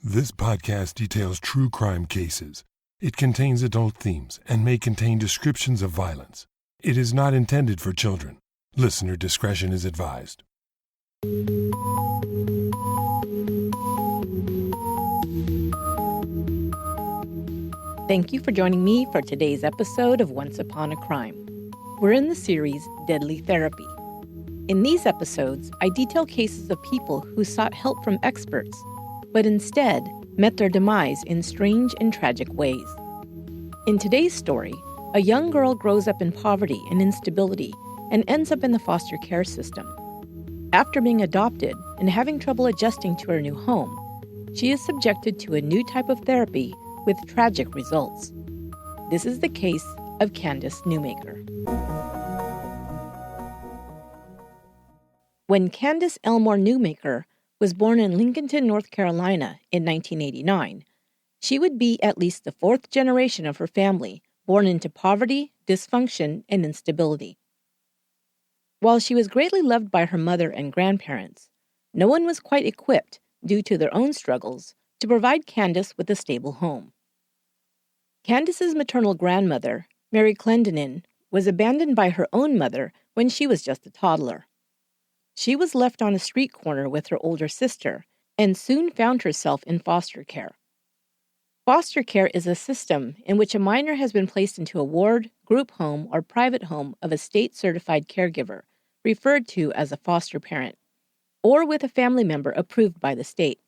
This podcast details true crime cases. It contains adult themes and may contain descriptions of violence. It is not intended for children. Listener discretion is advised. Thank you for joining me for today's episode of Once Upon a Crime. We're in the series Deadly Therapy. In these episodes, I detail cases of people who sought help from experts, but instead met their demise in strange and tragic ways. In today's story, a young girl grows up in poverty and instability and ends up in the foster care system. After being adopted and having trouble adjusting to her new home, she is subjected to a new type of therapy with tragic results. This is the case of Candace New Maker. When Candace Elmore Newmaker was born in Lincolnton, North Carolina in 1989, she would be at least the fourth generation of her family born into poverty, dysfunction, and instability. While she was greatly loved by her mother and grandparents, no one was quite equipped, due to their own struggles, to provide Candace with a stable home. Candace's maternal grandmother, Mary Clendenin, was abandoned by her own mother when she was just a toddler. She was left on a street corner with her older sister and soon found herself in foster care. Foster care is a system in which a minor has been placed into a ward, group home, or private home of a state-certified caregiver, referred to as a foster parent, or with a family member approved by the state.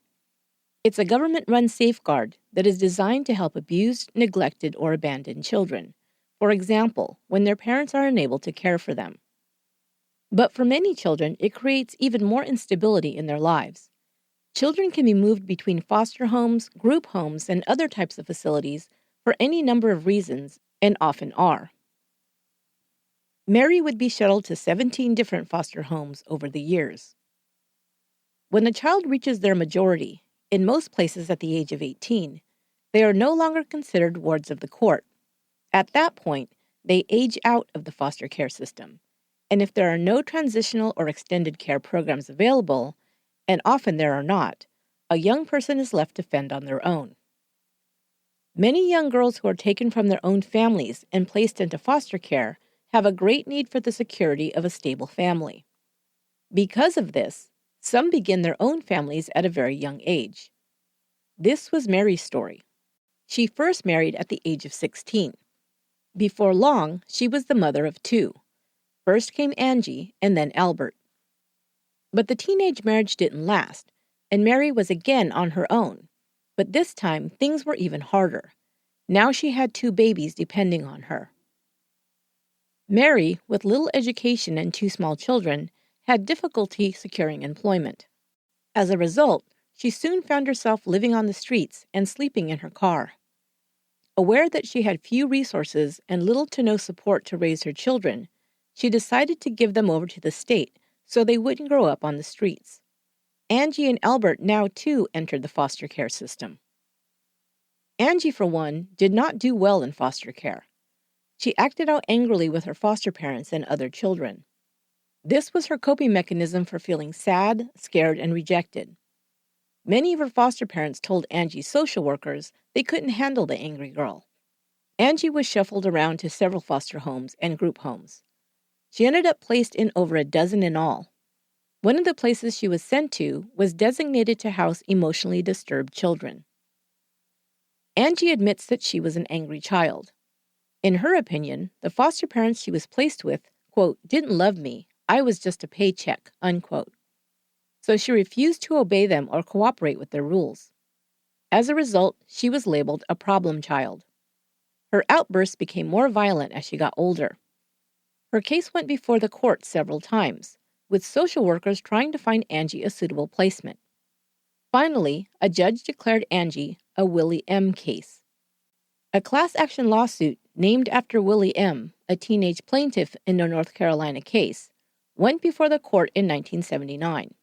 It's a government-run safeguard that is designed to help abused, neglected, or abandoned children, for example, when their parents are unable to care for them. But for many children, it creates even more instability in their lives. Children can be moved between foster homes, group homes, and other types of facilities for any number of reasons, and often are. Mary would be shuttled to 17 different foster homes over the years. When the child reaches their majority, in most places at the age of 18, they are no longer considered wards of the court. At that point, they age out of the foster care system. And if there are no transitional or extended care programs available, and often there are not, a young person is left to fend on their own. Many young girls who are taken from their own families and placed into foster care have a great need for the security of a stable family. Because of this, some begin their own families at a very young age. This was Mary's story. She first married at the age of 16. Before long, she was the mother of two. First came Angie, and then Albert. But the teenage marriage didn't last, and Mary was again on her own. But this time, things were even harder. Now she had two babies depending on her. Mary, with little education and two small children, had difficulty securing employment. As a result, she soon found herself living on the streets and sleeping in her car. Aware that she had few resources and little to no support to raise her children, she decided to give them over to the state so they wouldn't grow up on the streets. Angie and Albert now, too, entered the foster care system. Angie, for one, did not do well in foster care. She acted out angrily with her foster parents and other children. This was her coping mechanism for feeling sad, scared, and rejected. Many of her foster parents told Angie's social workers they couldn't handle the angry girl. Angie was shuffled around to several foster homes and group homes. She ended up placed in over a dozen in all. One of the places she was sent to was designated to house emotionally disturbed children. Angie admits that she was an angry child. In her opinion, the foster parents she was placed with, quote, didn't love me. I was just a paycheck, unquote. So she refused to obey them or cooperate with their rules. As a result, she was labeled a problem child. Her outbursts became more violent as she got older. Her case went before the court several times, with social workers trying to find Angie a suitable placement. Finally, a judge declared Angie a Willie M. case. A class action lawsuit named after Willie M., a teenage plaintiff in a North Carolina case, went before the court in 1979.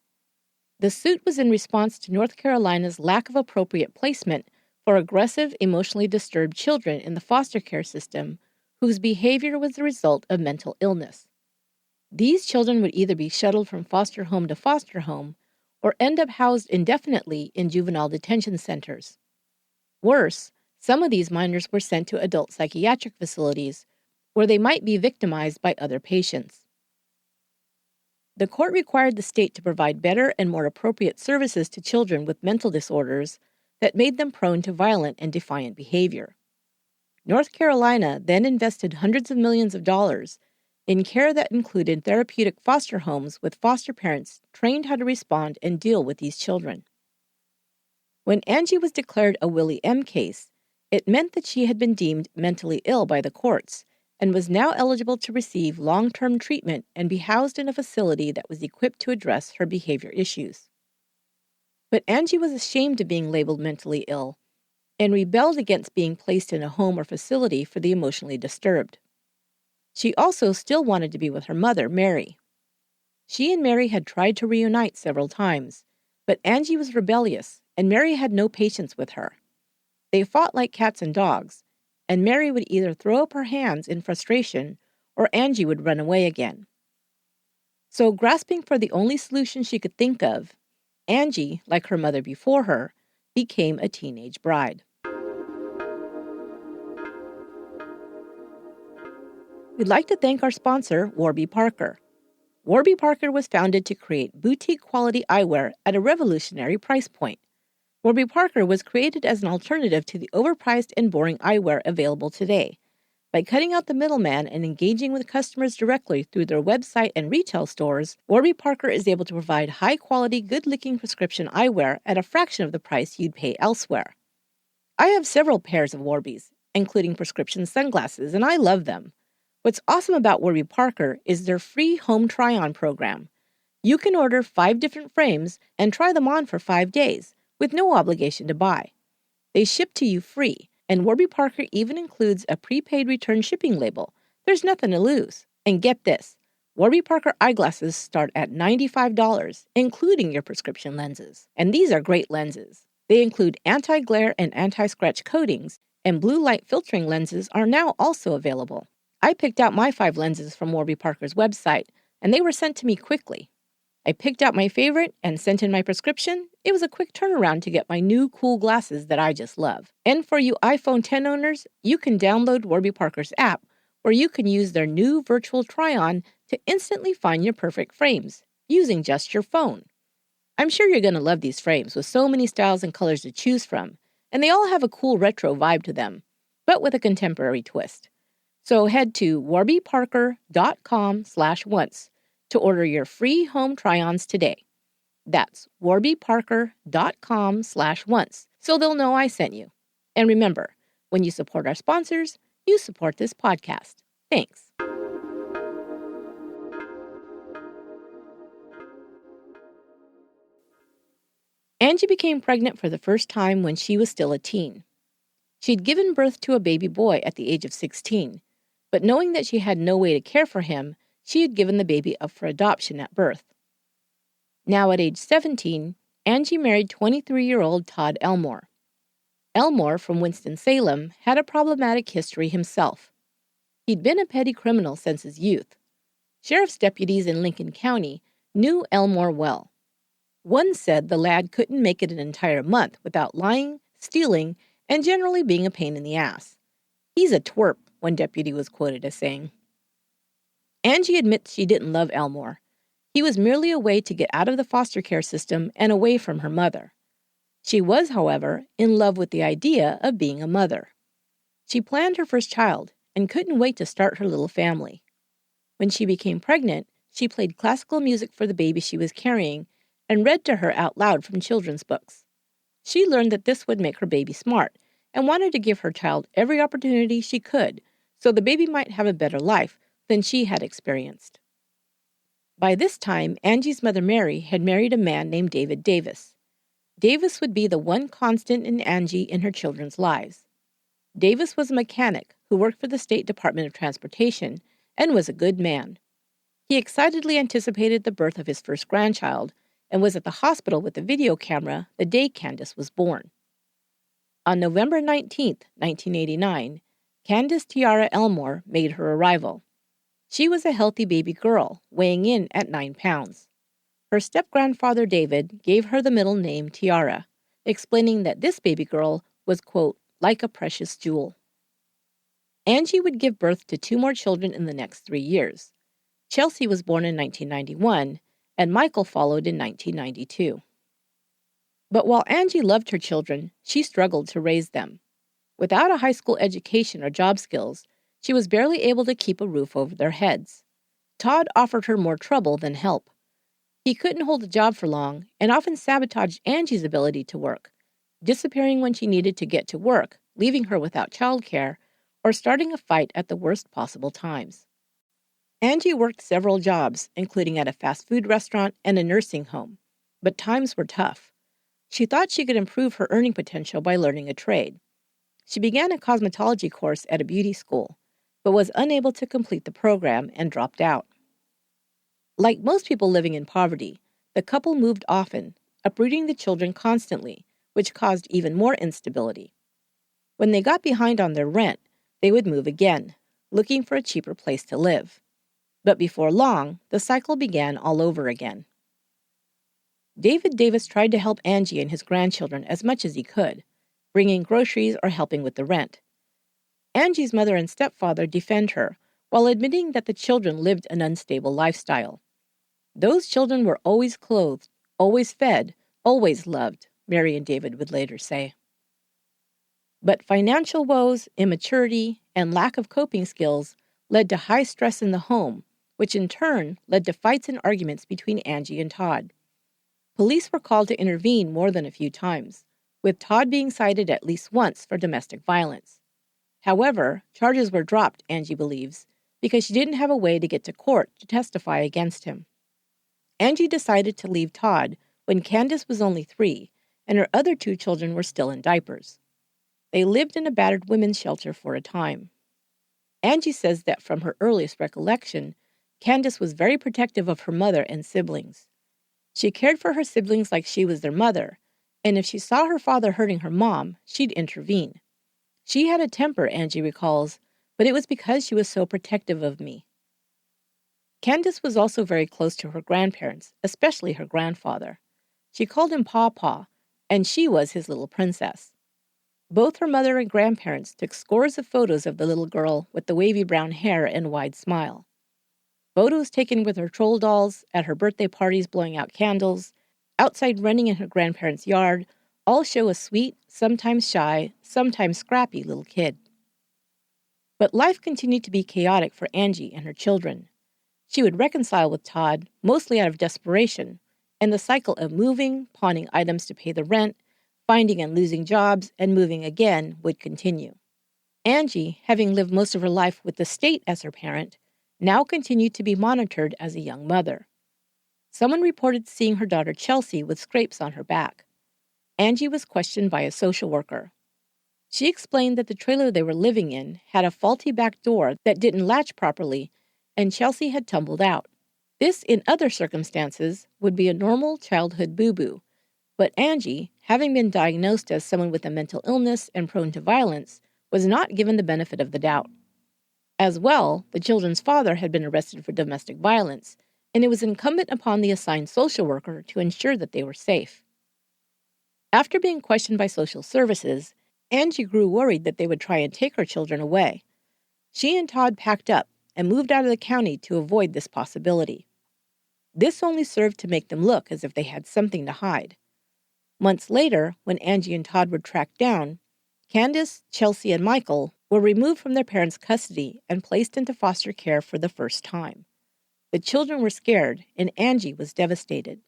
The suit was in response to North Carolina's lack of appropriate placement for aggressive, emotionally disturbed children in the foster care system whose behavior was the result of mental illness. These children would either be shuttled from foster home to foster home or end up housed indefinitely in juvenile detention centers. Worse, some of these minors were sent to adult psychiatric facilities, where they might be victimized by other patients. The court required the state to provide better and more appropriate services to children with mental disorders that made them prone to violent and defiant behavior. North Carolina then invested hundreds of millions of dollars in care that included therapeutic foster homes with foster parents trained how to respond and deal with these children. When Angie was declared a Willie M. case, it meant that she had been deemed mentally ill by the courts and was now eligible to receive long-term treatment and be housed in a facility that was equipped to address her behavior issues. But Angie was ashamed of being labeled mentally ill and rebelled against being placed in a home or facility for the emotionally disturbed. She also still wanted to be with her mother, Mary. She and Mary had tried to reunite several times, but Angie was rebellious, and Mary had no patience with her. They fought like cats and dogs, and Mary would either throw up her hands in frustration or Angie would run away again. So, grasping for the only solution she could think of, Angie, like her mother before her, became a teenage bride. We'd like to thank our sponsor, Warby Parker. Warby Parker was founded to create boutique-quality eyewear at a revolutionary price point. Warby Parker was created as an alternative to the overpriced and boring eyewear available today. By cutting out the middleman and engaging with customers directly through their website and retail stores, Warby Parker is able to provide high-quality, good-looking prescription eyewear at a fraction of the price you'd pay elsewhere. I have several pairs of Warbys, including prescription sunglasses, and I love them. What's awesome about Warby Parker is their free home try-on program. You can order 5 different frames and try them on for 5 days, with no obligation to buy. They ship to you free, and Warby Parker even includes a prepaid return shipping label. There's nothing to lose. And get this, Warby Parker eyeglasses start at $95, including your prescription lenses. And these are great lenses. They include anti-glare and anti-scratch coatings, and blue light filtering lenses are now also available. I picked out my 5 lenses from Warby Parker's website, and they were sent to me quickly. I picked out my favorite and sent in my prescription. It was a quick turnaround to get my new cool glasses that I just love. And for you iPhone 10 owners, you can download Warby Parker's app, where you can use their new virtual try-on to instantly find your perfect frames, using just your phone. I'm sure you're going to love these frames with so many styles and colors to choose from, and they all have a cool retro vibe to them, but with a contemporary twist. So head to warbyparker.com/once to order your free home try-ons today. That's warbyparker.com/once, so they'll know I sent you. And remember, when you support our sponsors, you support this podcast. Thanks. Angie became pregnant for the first time when she was still a teen. She'd given birth to a baby boy at the age of 16, but knowing that she had no way to care for him, she had given the baby up for adoption at birth. Now at age 17, Angie married 23-year-old Todd Elmore. Elmore, from Winston-Salem, had a problematic history himself. He'd been a petty criminal since his youth. Sheriff's deputies in Lincoln County knew Elmore well. One said the lad couldn't make it an entire month without lying, stealing, and generally being a pain in the ass. "He's a twerp," one deputy was quoted as saying. Angie admits she didn't love Elmore. He was merely a way to get out of the foster care system and away from her mother. She was, however, in love with the idea of being a mother. She planned her first child and couldn't wait to start her little family. When she became pregnant, she played classical music for the baby she was carrying and read to her out loud from children's books. She learned that this would make her baby smart and wanted to give her child every opportunity she could so the baby might have a better life than she had experienced. By this time, Angie's mother Mary had married a man named David Davis. Davis would be the one constant in Angie and her children's lives. Davis was a mechanic who worked for the State Department of Transportation and was a good man. He excitedly anticipated the birth of his first grandchild and was at the hospital with a video camera the day Candace was born. On November 19, 1989, Candace Tiara Elmore made her arrival. She was a healthy baby girl, weighing in at 9 pounds. Her step-grandfather David gave her the middle name Tiara, explaining that this baby girl was, quote, like a precious jewel. Angie would give birth to 2 more children in the next 3 years. Chelsea was born in 1991, and Michael followed in 1992. But while Angie loved her children, she struggled to raise them. Without a high school education or job skills, she was barely able to keep a roof over their heads. Todd offered her more trouble than help. He couldn't hold a job for long and often sabotaged Angie's ability to work, disappearing when she needed to get to work, leaving her without childcare, or starting a fight at the worst possible times. Angie worked several jobs, including at a fast food restaurant and a nursing home, but times were tough. She thought she could improve her earning potential by learning a trade. She began a cosmetology course at a beauty school, but was unable to complete the program and dropped out. Like most people living in poverty, the couple moved often, uprooting the children constantly, which caused even more instability. When they got behind on their rent, they would move again, looking for a cheaper place to live. But before long, the cycle began all over again. David Davis tried to help Angie and his grandchildren as much as he could, bringing groceries or helping with the rent. Angie's mother and stepfather defend her, while admitting that the children lived an unstable lifestyle. Those children were always clothed, always fed, always loved, Mary and David would later say. But financial woes, immaturity, and lack of coping skills led to high stress in the home, which in turn led to fights and arguments between Angie and Todd. Police were called to intervene more than a few times, with Todd being cited at least once for domestic violence. However, charges were dropped, Angie believes, because she didn't have a way to get to court to testify against him. Angie decided to leave Todd when Candace was only 3 and her other 2 children were still in diapers. They lived in a battered women's shelter for a time. Angie says that from her earliest recollection, Candace was very protective of her mother and siblings. She cared for her siblings like she was their mother, and if she saw her father hurting her mom, she'd intervene. She had a temper, Angie recalls, but it was because she was so protective of me. Candace was also very close to her grandparents, especially her grandfather. She called him Paw, and she was his little princess. Both her mother and grandparents took scores of photos of the little girl with the wavy brown hair and wide smile. Photos taken with her troll dolls, at her birthday parties blowing out candles, outside running in her grandparents' yard, all show a sweet, sometimes shy, sometimes scrappy little kid. But life continued to be chaotic for Angie and her children. She would reconcile with Todd, mostly out of desperation, and the cycle of moving, pawning items to pay the rent, finding and losing jobs, and moving again would continue. Angie, having lived most of her life with the state as her parent, now continued to be monitored as a young mother. Someone reported seeing her daughter Chelsea with scrapes on her back. Angie was questioned by a social worker. She explained that the trailer they were living in had a faulty back door that didn't latch properly, and Chelsea had tumbled out. This, in other circumstances, would be a normal childhood boo-boo, but Angie, having been diagnosed as someone with a mental illness and prone to violence, was not given the benefit of the doubt. As well, the children's father had been arrested for domestic violence, and it was incumbent upon the assigned social worker to ensure that they were safe. After being questioned by social services, Angie grew worried that they would try and take her children away. She and Todd packed up and moved out of the county to avoid this possibility. This only served to make them look as if they had something to hide. Months later, when Angie and Todd were tracked down, Candace, Chelsea, and Michael were removed from their parents' custody and placed into foster care for the first time. The children were scared, and Angie was devastated.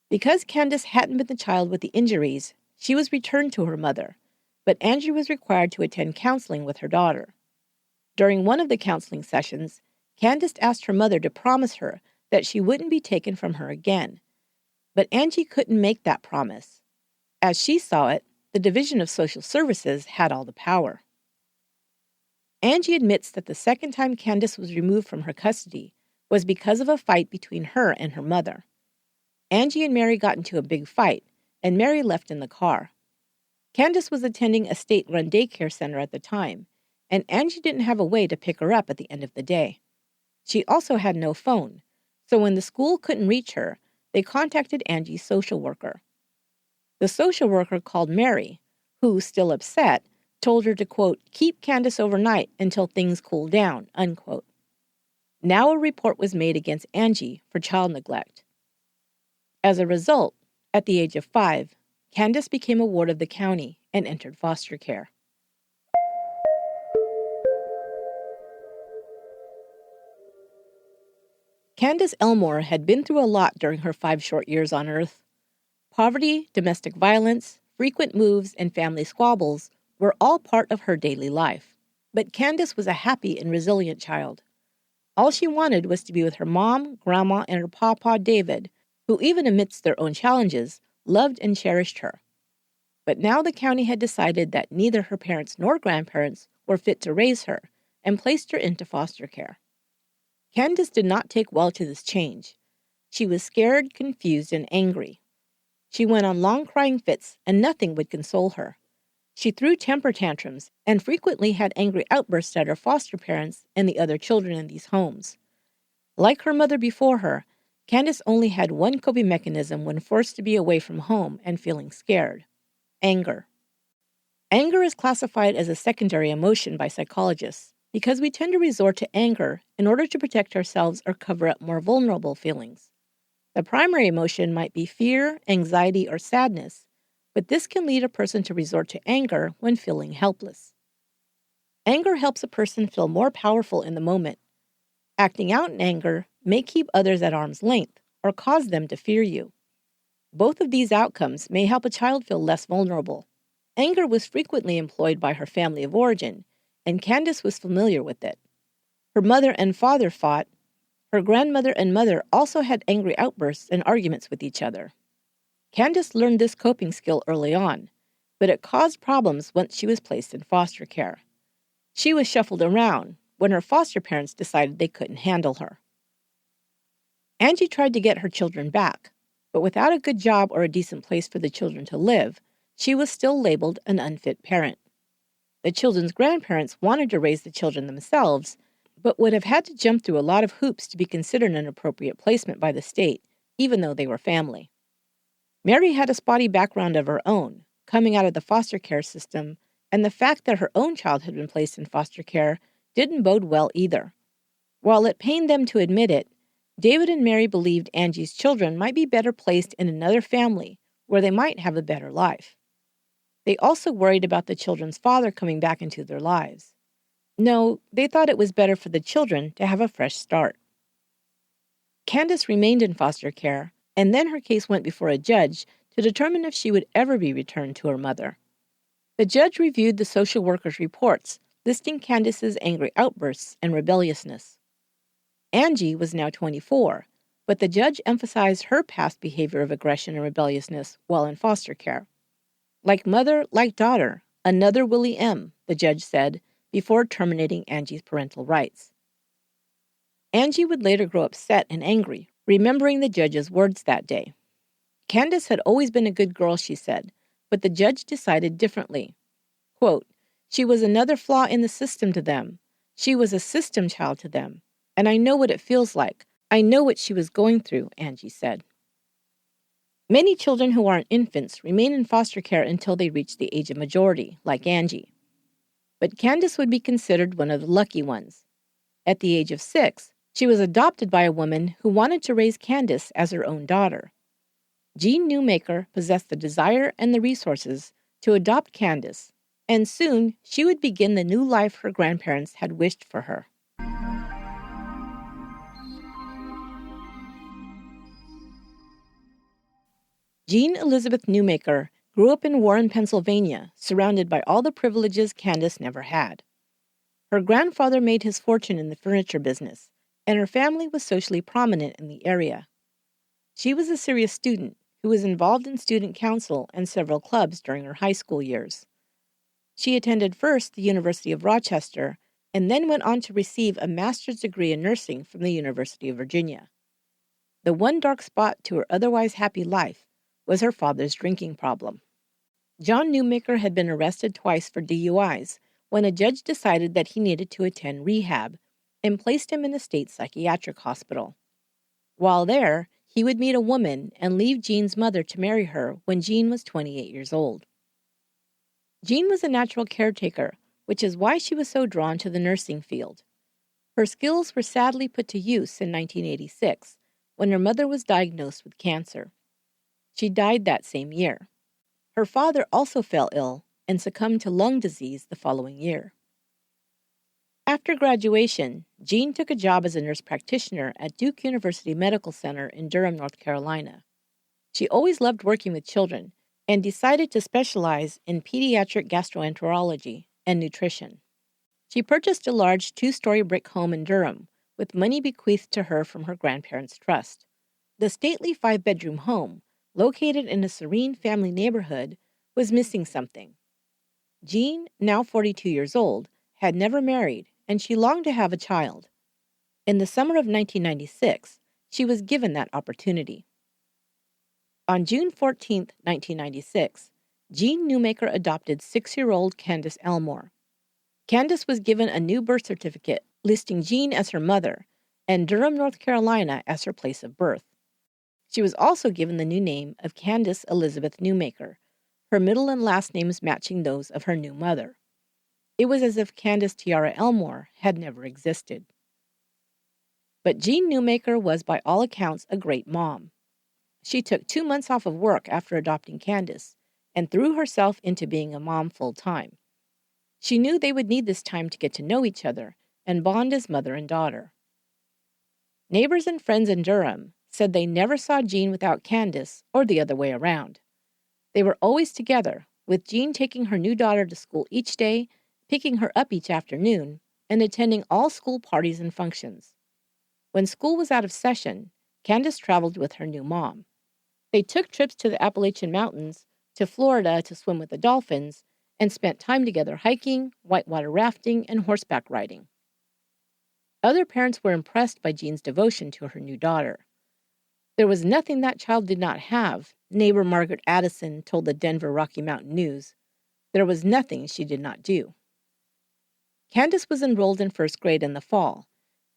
Because Candace hadn't been the child with the injuries, she was returned to her mother, but Angie was required to attend counseling with her daughter. During one of the counseling sessions, Candace asked her mother to promise her that she wouldn't be taken from her again. But Angie couldn't make that promise. As she saw it, the Division of Social Services had all the power. Angie admits that the second time Candace was removed from her custody was because of a fight between her and her mother. Angie and Mary got into a big fight, and Mary left in the car. Candace was attending a state-run daycare center at the time, and Angie didn't have a way to pick her up at the end of the day. She also had no phone, So when the school couldn't reach her, they contacted Angie's social worker. The social worker called Mary, who, still upset, told her to, quote, keep Candace overnight until things cool down, unquote. Now a report was made against Angie for child neglect. As a result, at the age of 5, Candace became a ward of the county and entered foster care. Candace Elmore had been through a lot during her 5 short years on Earth. Poverty, domestic violence, frequent moves, and family squabbles were all part of her daily life. But Candace was a happy and resilient child. All she wanted was to be with her mom, grandma, and her pawpaw David, who, even amidst their own challenges, loved and cherished her. But now the county had decided that neither her parents nor grandparents were fit to raise her and placed her into foster care. Candace did not take well to this change. She was scared, confused, and angry. She went on long crying fits, and nothing would console her. She threw temper tantrums and frequently had angry outbursts at her foster parents and the other children in these homes. Like her mother before her, Candace only had one coping mechanism when forced to be away from home and feeling scared: anger. Anger is classified as a secondary emotion by psychologists because we tend to resort to anger in order to protect ourselves or cover up more vulnerable feelings. The primary emotion might be fear, anxiety, or sadness, but this can lead a person to resort to anger when feeling helpless. Anger helps a person feel more powerful in the moment. Acting out in anger may keep others at arm's length or cause them to fear you. Both of these outcomes may help a child feel less vulnerable. Anger was frequently employed by her family of origin, and Candace was familiar with it. Her mother and father fought. Her grandmother and mother also had angry outbursts and arguments with each other. Candace learned this coping skill early on, but it caused problems once she was placed in foster care. She was shuffled around when her foster parents decided they couldn't handle her. Angie tried to get her children back, but without a good job or a decent place for the children to live, she was still labeled an unfit parent. The children's grandparents wanted to raise the children themselves, but would have had to jump through a lot of hoops to be considered an appropriate placement by the state, even though they were family. Mary had a spotty background of her own, coming out of the foster care system, and the fact that her own child had been placed in foster care didn't bode well either. While it pained them to admit it, David and Mary believed Angie's children might be better placed in another family where they might have a better life. They also worried about the children's father coming back into their lives. No, they thought it was better for the children to have a fresh start. Candace remained in foster care, and then her case went before a judge to determine if she would ever be returned to her mother. The judge reviewed the social worker's reports, listing Candace's angry outbursts and rebelliousness. Angie was now 24, but the judge emphasized her past behavior of aggression and rebelliousness while in foster care. Like mother, like daughter, another Willie M., the judge said, before terminating Angie's parental rights. Angie would later grow upset and angry, remembering the judge's words that day. Candace had always been a good girl, she said, but the judge decided differently. Quote, she was another flaw in the system to them. She was a system child to them. And I know what it feels like. I know what she was going through, Angie said. Many children who aren't infants remain in foster care until they reach the age of majority, like Angie. But Candace would be considered one of the lucky ones. At the age of 6, she was adopted by a woman who wanted to raise Candace as her own daughter. Newmaker possessed the desire and the resources to adopt Candace, and soon she would begin the new life her grandparents had wished for her. Jean Elizabeth Newmaker grew up in Warren, Pennsylvania, surrounded by all the privileges Candace never had. Her grandfather made his fortune in the furniture business, and her family was socially prominent in the area. She was a serious student who was involved in student council and several clubs during her high school years. She attended first the University of Rochester and then went on to receive a master's degree in nursing from the University of Virginia. The one dark spot to her otherwise happy life was her father's drinking problem. John Newmaker had been arrested twice for DUIs when a judge decided that he needed to attend rehab and placed him in a state psychiatric hospital. While there, he would meet a woman and leave Jean's mother to marry her when Jean was 28 years old. Jean was a natural caretaker, which is why she was so drawn to the nursing field. Her skills were sadly put to use in 1986 when her mother was diagnosed with cancer. She died that same year. Her father also fell ill and succumbed to lung disease the following year. After graduation, Jean took a job as a nurse practitioner at Duke University Medical Center in Durham, North Carolina. She always loved working with children and decided to specialize in pediatric gastroenterology and nutrition. She purchased a large 2-story brick home in Durham with money bequeathed to her from her grandparents' trust. The stately 5-bedroom home, located in a serene family neighborhood, was missing something. Jean, now 42 years old, had never married, and she longed to have a child. In the summer of 1996, she was given that opportunity. On June 14, 1996, Jean Newmaker adopted 6-year-old Candace Elmore. Candace was given a new birth certificate listing Jean as her mother and Durham, North Carolina as her place of birth. She was also given the new name of Candace Elizabeth Newmaker, her middle and last names matching those of her new mother. It was as if Candace Tiara Elmore had never existed. But Jean Newmaker was by all accounts a great mom. She took 2 months off of work after adopting Candace and threw herself into being a mom full-time. She knew they would need this time to get to know each other and bond as mother and daughter. Neighbors and friends in Durham said they never saw Jean without Candace or the other way around. They were always together, with Jean taking her new daughter to school each day, picking her up each afternoon, and attending all school parties and functions. When school was out of session, Candace traveled with her new mom. They took trips to the Appalachian Mountains, to Florida to swim with the dolphins, and spent time together hiking, whitewater rafting, and horseback riding. Other parents were impressed by Jean's devotion to her new daughter. There was nothing that child did not have, neighbor Margaret Addison told the Denver Rocky Mountain News. There was nothing she did not do. Candace was enrolled in 1st grade in the fall,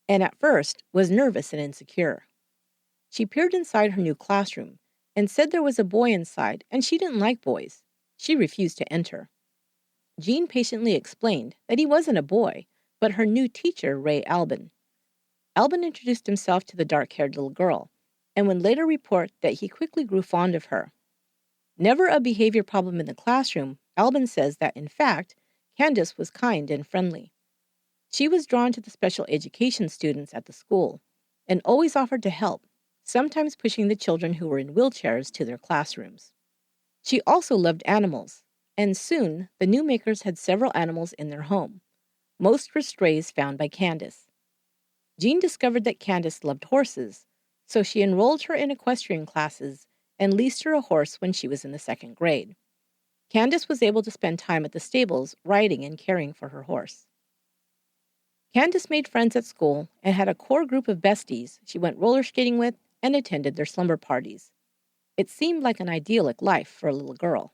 and at first was nervous and insecure. She peered inside her new classroom and said there was a boy inside and she didn't like boys. She refused to enter. Jean patiently explained that he wasn't a boy, but her new teacher, Ray Albin. Albin introduced himself to the dark-haired little girl, and would later report that he quickly grew fond of her. Never a behavior problem in the classroom, Albin says that, in fact, Candace was kind and friendly. She was drawn to the special education students at the school, and always offered to help, sometimes pushing the children who were in wheelchairs to their classrooms. She also loved animals, and soon the Newmakers had several animals in their home. Most were strays found by Candace. Jean discovered that Candace loved horses, so she enrolled her in equestrian classes and leased her a horse when she was in the 2nd grade. Candace was able to spend time at the stables riding and caring for her horse. Candace made friends at school and had a core group of besties she went roller skating with and attended their slumber parties. It seemed like an idyllic life for a little girl.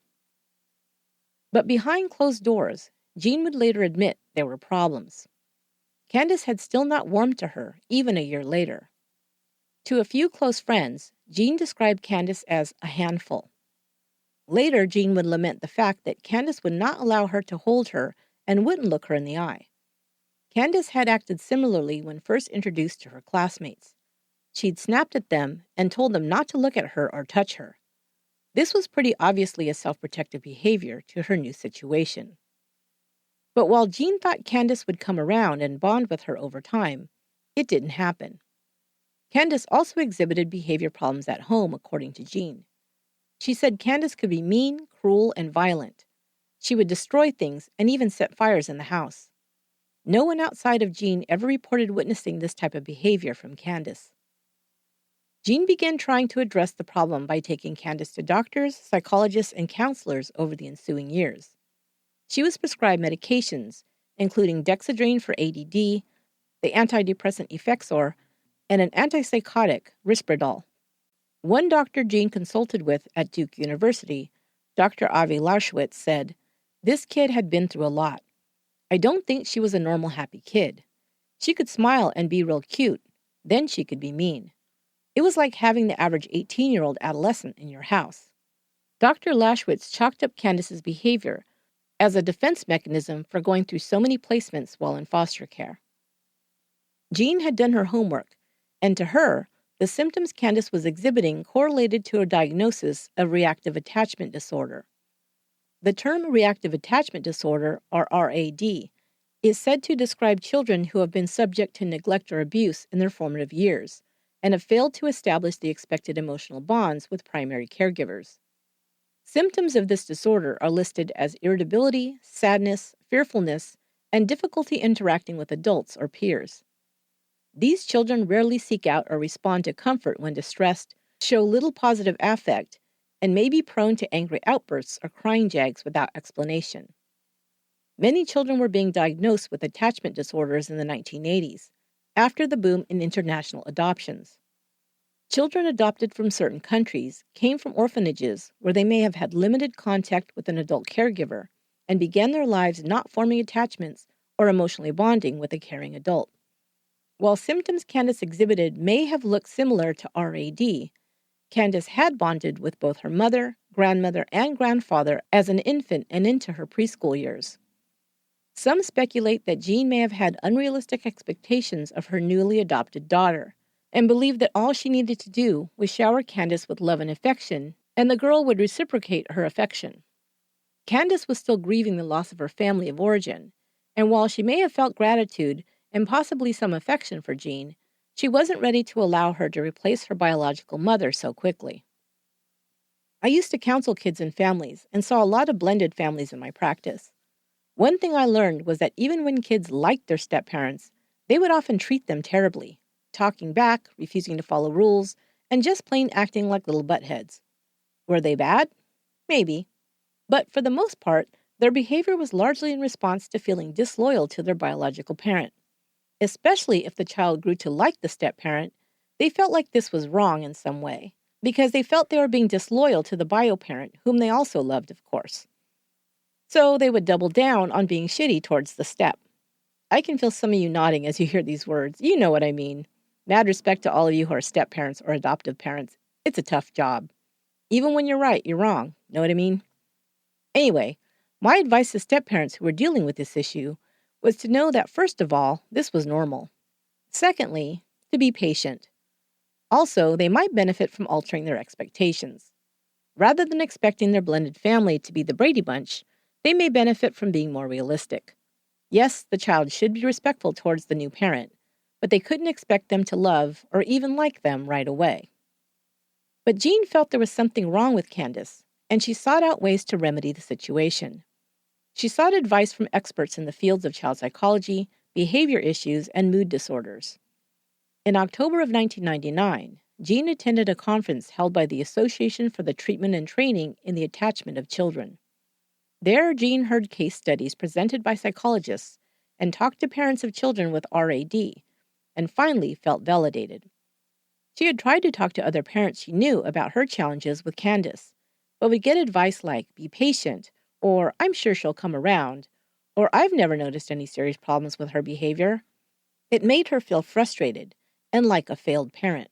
But behind closed doors, Jean would later admit there were problems. Candace had still not warmed to her, even a year later. To a few close friends, Jean described Candace as a handful. Later, Jean would lament the fact that Candace would not allow her to hold her and wouldn't look her in the eye. Candace had acted similarly when first introduced to her classmates. She'd snapped at them and told them not to look at her or touch her. This was pretty obviously a self-protective behavior to her new situation. But while Jean thought Candace would come around and bond with her over time, it didn't happen. Candace also exhibited behavior problems at home, according to Jean. She said Candace could be mean, cruel, and violent. She would destroy things and even set fires in the house. No one outside of Jean ever reported witnessing this type of behavior from Candace. Jean began trying to address the problem by taking Candace to doctors, psychologists, and counselors over the ensuing years. She was prescribed medications, including Dexedrine for ADD, the antidepressant Effexor, and an antipsychotic, Risperdal. One doctor Jean consulted with at Duke University, Dr. Avi Lauschwitz, said, "This kid had been through a lot. I don't think she was a normal happy kid. She could smile and be real cute, then she could be mean. It was like having the average 18-year-old adolescent in your house. Dr. Lashwitz chalked up Candace's behavior as a defense mechanism for going through so many placements while in foster care. Jean had done her homework, and to her, the symptoms Candace was exhibiting correlated to a diagnosis of reactive attachment disorder. The term reactive attachment disorder, or RAD, is said to describe children who have been subject to neglect or abuse in their formative years and have failed to establish the expected emotional bonds with primary caregivers. Symptoms of this disorder are listed as irritability, sadness, fearfulness, and difficulty interacting with adults or peers. These children rarely seek out or respond to comfort when distressed, show little positive affect, and may be prone to angry outbursts or crying jags without explanation. Many children were being diagnosed with attachment disorders in the 1980s, after the boom in international adoptions. Children adopted from certain countries came from orphanages where they may have had limited contact with an adult caregiver and began their lives not forming attachments or emotionally bonding with a caring adult. While symptoms Candace exhibited may have looked similar to RAD, Candace had bonded with both her mother, grandmother, and grandfather as an infant and into her preschool years. Some speculate that Jean may have had unrealistic expectations of her newly adopted daughter and believed that all she needed to do was shower Candace with love and affection, and the girl would reciprocate her affection. Candace was still grieving the loss of her family of origin, and while she may have felt gratitude and possibly some affection for Jean, she wasn't ready to allow her to replace her biological mother so quickly. I used to counsel kids and families and saw a lot of blended families in my practice. One thing I learned was that even when kids liked their step-parents, they would often treat them terribly, talking back, refusing to follow rules, and just plain acting like little buttheads. Were they bad? Maybe. But for the most part, their behavior was largely in response to feeling disloyal to their biological parent. Especially if the child grew to like the step-parent, they felt like this was wrong in some way, because they felt they were being disloyal to the bio-parent, whom they also loved, of course. So they would double down on being shitty towards the step. I can feel some of you nodding as you hear these words. You know what I mean. Mad respect to all of you who are step-parents or adoptive parents. It's a tough job. Even when you're right, you're wrong. Know what I mean? Anyway, my advice to step-parents who were dealing with this issue was to know that, first of all, this was normal. Secondly, to be patient. Also, they might benefit from altering their expectations. Rather than expecting their blended family to be the Brady Bunch, they may benefit from being more realistic. Yes, the child should be respectful towards the new parent, but they couldn't expect them to love or even like them right away. But Jean felt there was something wrong with Candace, and she sought out ways to remedy the situation. She sought advice from experts in the fields of child psychology, behavior issues, and mood disorders. In October of 1999, Jean attended a conference held by the Association for the Treatment and Training in the Attachment of Children. There, Jean heard case studies presented by psychologists and talked to parents of children with RAD, and finally felt validated. She had tried to talk to other parents she knew about her challenges with Candace, but would get advice like, be patient, or I'm sure she'll come around, or I've never noticed any serious problems with her behavior. It made her feel frustrated and like a failed parent.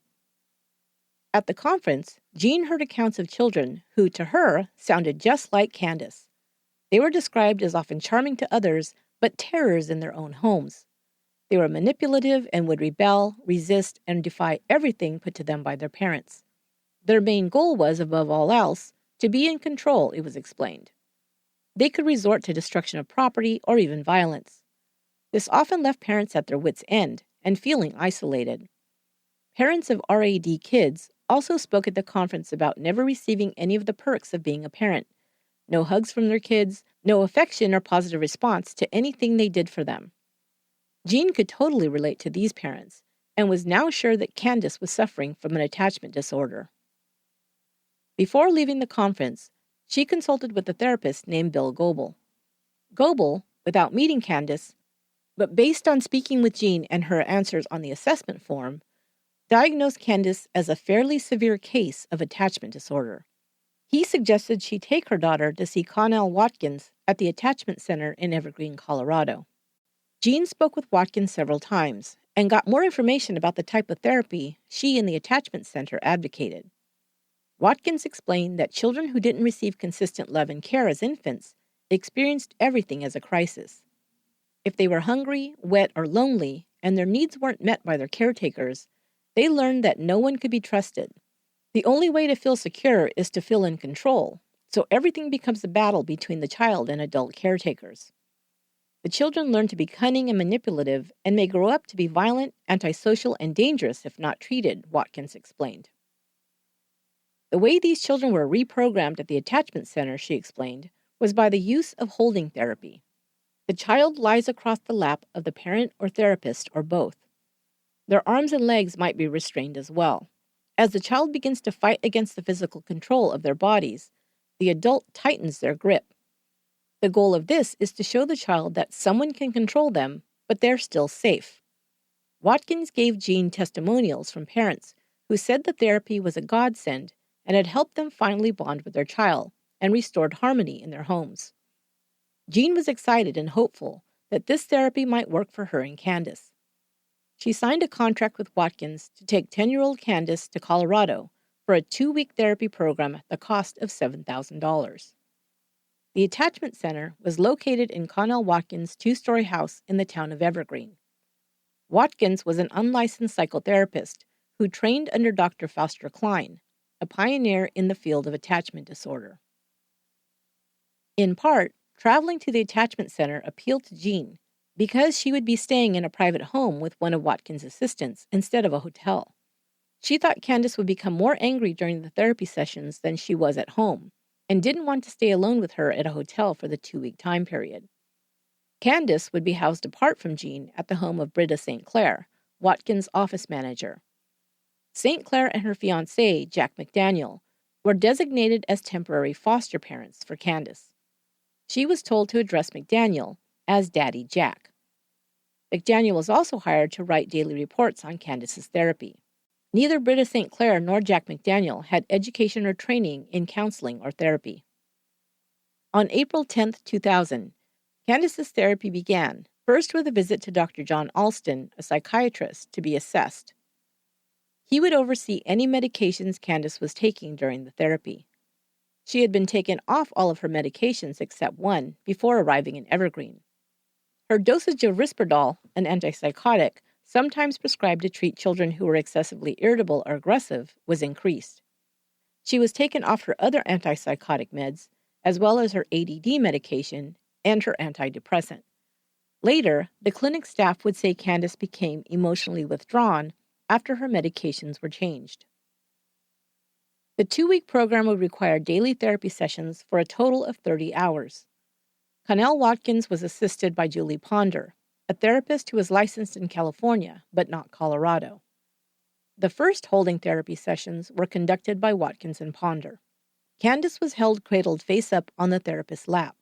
At the conference, Jean heard accounts of children who, to her, sounded just like Candace. They were described as often charming to others, but terrors in their own homes. They were manipulative and would rebel, resist, and defy everything put to them by their parents. Their main goal was, above all else, to be in control, it was explained. They could resort to destruction of property or even violence. This often left parents at their wits' end and feeling isolated. Parents of RAD kids also spoke at the conference about never receiving any of the perks of being a parent. No hugs from their kids, no affection or positive response to anything they did for them. Jean could totally relate to these parents and was now sure that Candace was suffering from an attachment disorder. Before leaving the conference, she consulted with a therapist named Bill Goebel. Goebel, without meeting Candace, but based on speaking with Jean and her answers on the assessment form, diagnosed Candace as a fairly severe case of attachment disorder. He suggested she take her daughter to see Connell Watkins at the Attachment Center in Evergreen, Colorado. Jean spoke with Watkins several times and got more information about the type of therapy she and the attachment center advocated. Watkins explained that children who didn't receive consistent love and care as infants experienced everything as a crisis. If they were hungry, wet, or lonely, and their needs weren't met by their caretakers, they learned that no one could be trusted. The only way to feel secure is to feel in control, so everything becomes a battle between the child and adult caretakers. The children learn to be cunning and manipulative and may grow up to be violent, antisocial, and dangerous if not treated, Watkins explained. The way these children were reprogrammed at the attachment center, she explained, was by the use of holding therapy. The child lies across the lap of the parent or therapist or both. Their arms and legs might be restrained as well. As the child begins to fight against the physical control of their bodies, the adult tightens their grip. The goal of this is to show the child that someone can control them, but they're still safe. Watkins gave Jean testimonials from parents who said the therapy was a godsend and had helped them finally bond with their child and restored harmony in their homes. Jean was excited and hopeful that this therapy might work for her and Candace. She signed a contract with Watkins to take 10-year-old Candace to Colorado for a 2-week therapy program at the cost of $7,000. The attachment center was located in Connell Watkins' 2-story house in the town of Evergreen. Watkins was an unlicensed psychotherapist who trained under Dr. Foster Klein, a pioneer in the field of attachment disorder. In part, traveling to the attachment center appealed to Jean because she would be staying in a private home with one of Watkins' assistants instead of a hotel. She thought Candace would become more angry during the therapy sessions than she was at home, and didn't want to stay alone with her at a hotel for the 2-week time period. Candace would be housed apart from Jean at the home of Britta St. Clair, Watkins' office manager. St. Clair and her fiancé, Jack McDaniel, were designated as temporary foster parents for Candace. She was told to address McDaniel as Daddy Jack. McDaniel was also hired to write daily reports on Candace's therapy. Neither Britta St. Clair nor Jack McDaniel had education or training in counseling or therapy. On April 10, 2000, Candace's therapy began, first with a visit to Dr. John Alston, a psychiatrist, to be assessed. He would oversee any medications Candace was taking during the therapy. She had been taken off all of her medications except one before arriving in Evergreen. Her dosage of Risperdal, an antipsychotic, sometimes prescribed to treat children who were excessively irritable or aggressive, was increased. She was taken off her other antipsychotic meds, as well as her ADD medication and her antidepressant. Later, the clinic staff would say Candace became emotionally withdrawn after her medications were changed. The 2-week program would require daily therapy sessions for a total of 30 hours. Connell Watkins was assisted by Julie Ponder, a therapist who was licensed in California, but not Colorado. The first holding therapy sessions were conducted by Watkins and Ponder. Candace was held cradled face up on the therapist's lap.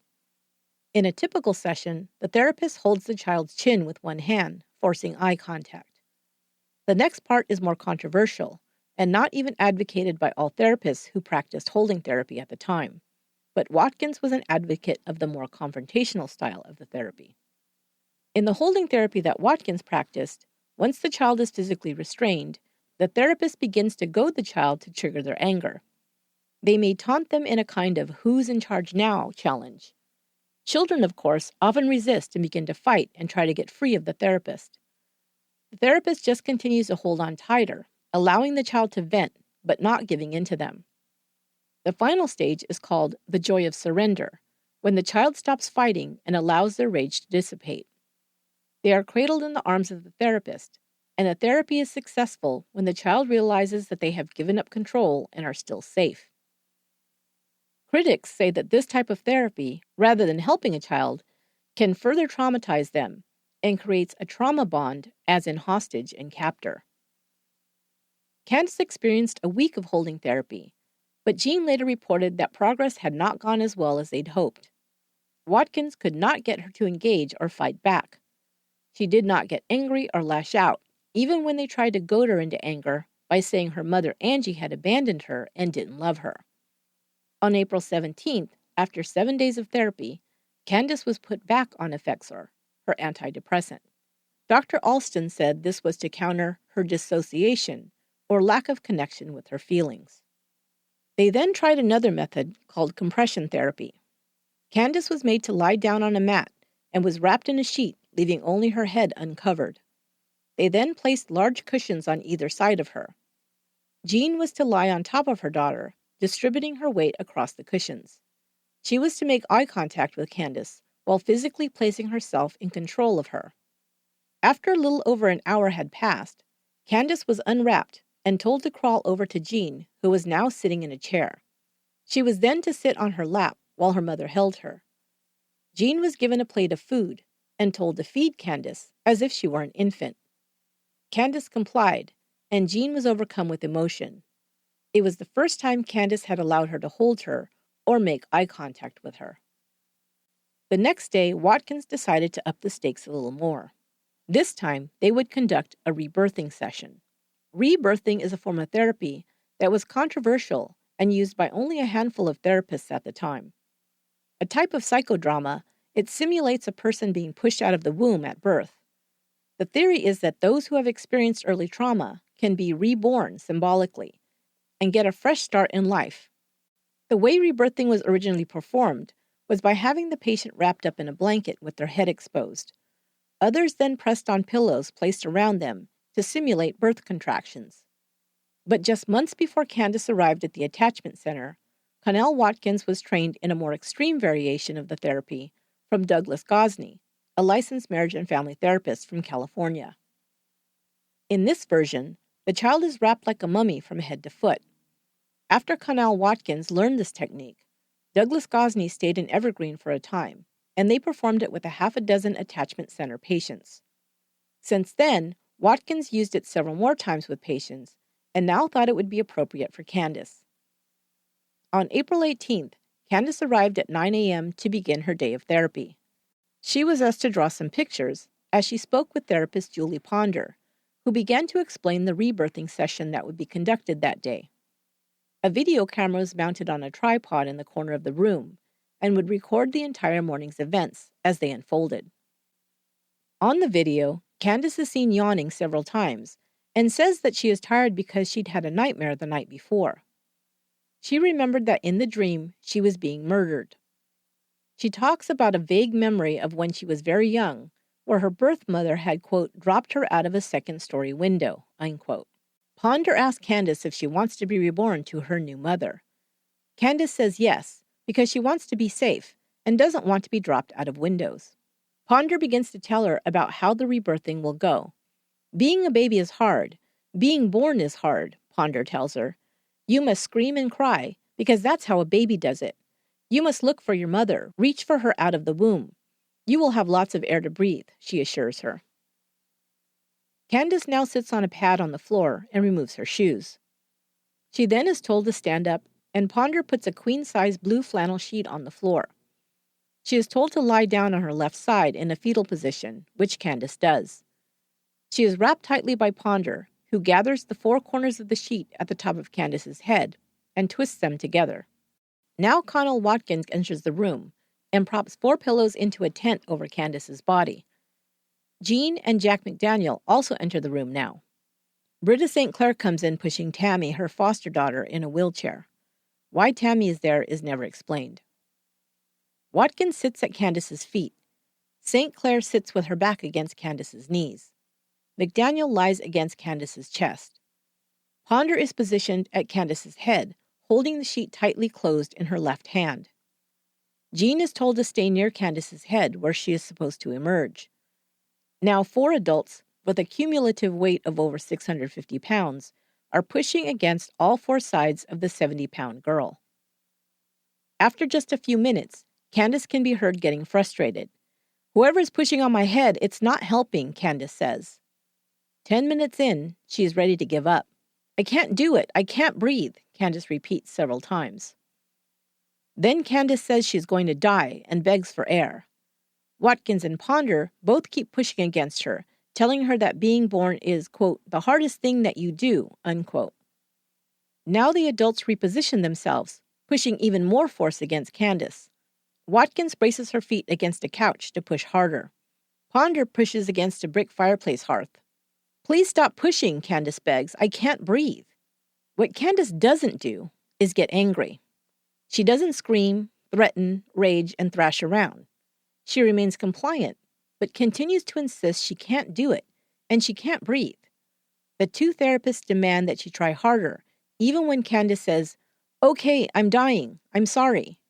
In a typical session, the therapist holds the child's chin with one hand, forcing eye contact. The next part is more controversial, and not even advocated by all therapists who practiced holding therapy at the time. But Watkins was an advocate of the more confrontational style of the therapy. In the holding therapy that Watkins practiced, once the child is physically restrained, the therapist begins to goad the child to trigger their anger. They may taunt them in a kind of "who's in charge now" challenge. Children, of course, often resist and begin to fight and try to get free of the therapist. The therapist just continues to hold on tighter, allowing the child to vent, but not giving in to them. The final stage is called the joy of surrender, when the child stops fighting and allows their rage to dissipate. They are cradled in the arms of the therapist, and the therapy is successful when the child realizes that they have given up control and are still safe. Critics say that this type of therapy, rather than helping a child, can further traumatize them and creates a trauma bond, as in hostage and captor. Candace experienced a week of holding therapy, but Jean later reported that progress had not gone as well as they'd hoped. Watkins could not get her to engage or fight back. She did not get angry or lash out, even when they tried to goad her into anger by saying her mother Angie had abandoned her and didn't love her. On April 17th, after 7 days of therapy, Candace was put back on Effexor, her antidepressant. Dr. Alston said this was to counter her dissociation, or lack of connection with her feelings. They then tried another method called compression therapy. Candace was made to lie down on a mat and was wrapped in a sheet, leaving only her head uncovered. They then placed large cushions on either side of her. Jean was to lie on top of her daughter, distributing her weight across the cushions. She was to make eye contact with Candace while physically placing herself in control of her. After a little over an hour had passed, Candace was unwrapped and told to crawl over to Jean, who was now sitting in a chair. She was then to sit on her lap while her mother held her. Jean was given a plate of food and told to feed Candace as if she were an infant. Candace complied, and Jean was overcome with emotion. It was the first time Candace had allowed her to hold her or make eye contact with her. The next day, Watkins decided to up the stakes a little more. This time, they would conduct a rebirthing session. Rebirthing is a form of therapy that was controversial and used by only a handful of therapists at the time. A type of psychodrama, it simulates a person being pushed out of the womb at birth. The theory is that those who have experienced early trauma can be reborn symbolically and get a fresh start in life. The way rebirthing was originally performed was by having the patient wrapped up in a blanket with their head exposed. Others then pressed on pillows placed around them to simulate birth contractions. But just months before Candace arrived at the attachment center, Connell Watkins was trained in a more extreme variation of the therapy from Douglas Gosney, a licensed marriage and family therapist from California. In this version, the child is wrapped like a mummy from head to foot. After Connell Watkins learned this technique, Douglas Gosney stayed in Evergreen for a time, and they performed it with a half a dozen attachment center patients. Since then, Watkins used it several more times with patients, and now thought it would be appropriate for Candace. On April 18th, Candace arrived at 9 a.m. to begin her day of therapy. She was asked to draw some pictures as she spoke with therapist Julie Ponder, who began to explain the rebirthing session that would be conducted that day. A video camera was mounted on a tripod in the corner of the room and would record the entire morning's events as they unfolded. On the video, Candace is seen yawning several times and says that she is tired because she'd had a nightmare the night before. She remembered that in the dream, she was being murdered. She talks about a vague memory of when she was very young, where her birth mother had, quote, dropped her out of a second-story window, unquote. Ponder asks Candace if she wants to be reborn to her new mother. Candace says yes, because she wants to be safe and doesn't want to be dropped out of windows. Ponder begins to tell her about how the rebirthing will go. Being a baby is hard. Being born is hard, Ponder tells her. You must scream and cry, because that's how a baby does it. You must look for your mother, reach for her out of the womb. You will have lots of air to breathe, she assures her. Candace now sits on a pad on the floor and removes her shoes. She then is told to stand up, and Ponder puts a queen-size blue flannel sheet on the floor. She is told to lie down on her left side in a fetal position, which Candace does. She is wrapped tightly by Ponder, who gathers the four corners of the sheet at the top of Candace's head and twists them together. Now Connell Watkins enters the room and props 4 pillows into a tent over Candace's body. Jean and Jack McDaniel also enter the room now. Britta St. Clair comes in pushing Tammy, her foster daughter, in a wheelchair. Why Tammy is there is never explained. Watkins sits at Candace's feet. St. Clair sits with her back against Candace's knees. McDaniel lies against Candace's chest. Ponder is positioned at Candace's head, holding the sheet tightly closed in her left hand. Jean is told to stay near Candace's head where she is supposed to emerge. Now 4 adults, with a cumulative weight of over 650 pounds, are pushing against all 4 sides of the 70-pound girl. After just a few minutes, Candace can be heard getting frustrated. Whoever is pushing on my head, it's not helping, Candace says. 10 minutes in, she is ready to give up. I can't do it. I can't breathe, Candace repeats several times. Then Candace says she's going to die and begs for air. Watkins and Ponder both keep pushing against her, telling her that being born is, quote, the hardest thing that you do, unquote. Now the adults reposition themselves, pushing even more force against Candace. Watkins braces her feet against a couch to push harder. Ponder pushes against a brick fireplace hearth. "Please stop pushing," Candace begs. "I can't breathe." What Candace doesn't do is get angry. She doesn't scream, threaten, rage, and thrash around. She remains compliant, but continues to insist she can't do it, and she can't breathe. The two therapists demand that she try harder, even when Candace says, "Okay, I'm dying, I'm sorry."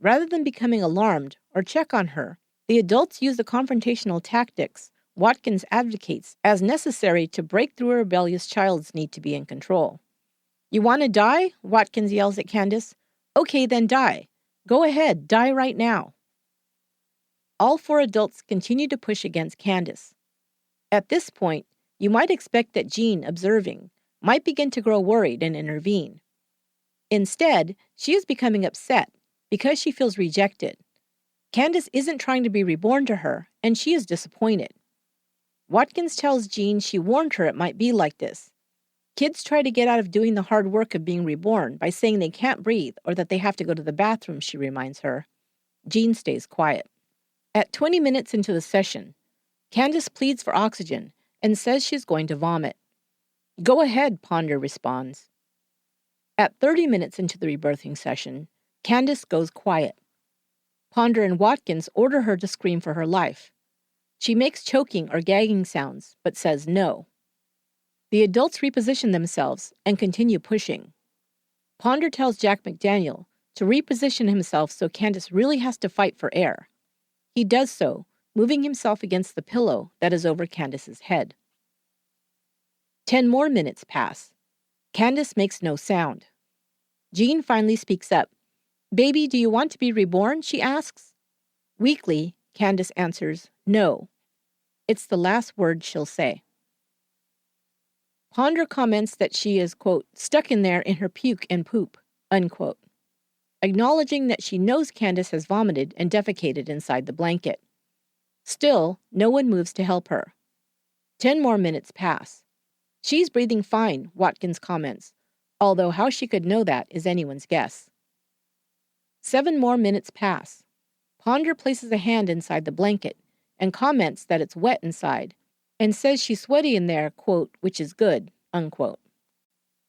Rather than becoming alarmed or check on her, the adults use the confrontational tactics Watkins advocates as necessary to break through a rebellious child's need to be in control. "You want to die?" Watkins yells at Candace. "Okay, then die. Go ahead, die right now." All four adults continue to push against Candace. At this point, you might expect that Jean, observing, might begin to grow worried and intervene. Instead, she is becoming upset because she feels rejected. Candace isn't trying to be reborn to her, and she is disappointed. Watkins tells Jean she warned her it might be like this. Kids try to get out of doing the hard work of being reborn by saying they can't breathe or that they have to go to the bathroom, she reminds her. Jean stays quiet. At 20 minutes into the session, Candace pleads for oxygen and says she's going to vomit. "Go ahead," Ponder responds. At 30 minutes into the rebirthing session, Candace goes quiet. Ponder and Watkins order her to scream for her life. She makes choking or gagging sounds, but says no. The adults reposition themselves and continue pushing. Ponder tells Jack McDaniel to reposition himself so Candace really has to fight for air. He does so, moving himself against the pillow that is over Candace's head. 10 more minutes pass. Candace makes no sound. Jean finally speaks up. "Baby, do you want to be reborn?" she asks. Weakly, Candace answers, "No." It's the last word she'll say. Ponder comments that she is, quote, "stuck in there in her puke and poop," unquote, acknowledging that she knows Candace has vomited and defecated inside the blanket. Still, no one moves to help her. 10 more minutes pass. "She's breathing fine," Watkins comments, although how she could know that is anyone's guess. 7 more minutes pass. Ponder places a hand inside the blanket and comments that it's wet inside and says she's sweaty in there, quote, "which is good," unquote.